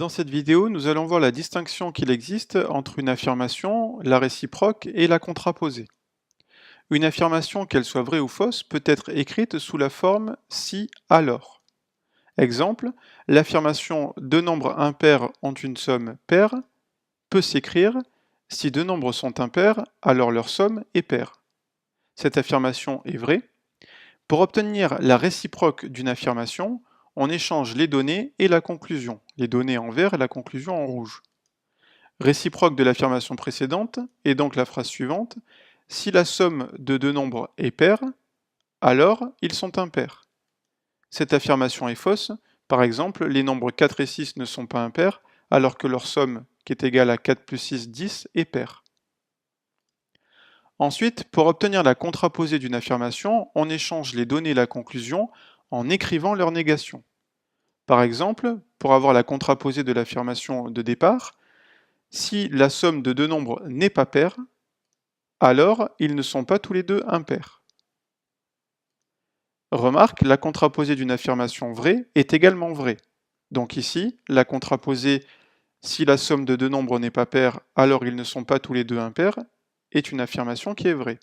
Dans cette vidéo, nous allons voir la distinction qu'il existe entre une affirmation, la réciproque et la contraposée. Une affirmation, qu'elle soit vraie ou fausse, peut être écrite sous la forme si, alors. Exemple, l'affirmation deux nombres impairs ont une somme paire peut s'écrire si deux nombres sont impairs, alors leur somme est paire. Cette affirmation est vraie. Pour obtenir la réciproque d'une affirmation, on échange les données et la conclusion, les données en vert et la conclusion en rouge. Réciproque de l'affirmation précédente est donc la phrase suivante: si la somme de deux nombres est paire, alors ils sont impairs. Cette affirmation est fausse. Par exemple, les nombres 4 et 6 ne sont pas impairs, alors que leur somme, qui est égale à 4 plus 6, 10, est paire. Ensuite, pour obtenir la contraposée d'une affirmation, on échange les données et la conclusion en écrivant leur négation. Par exemple, pour avoir la contraposée de l'affirmation de départ, si la somme de deux nombres n'est pas paire, alors ils ne sont pas tous les deux impairs. Remarque, la contraposée d'une affirmation vraie est également vraie. Donc ici, la contraposée si la somme de deux nombres n'est pas paire, alors ils ne sont pas tous les deux impairs, est une affirmation qui est vraie.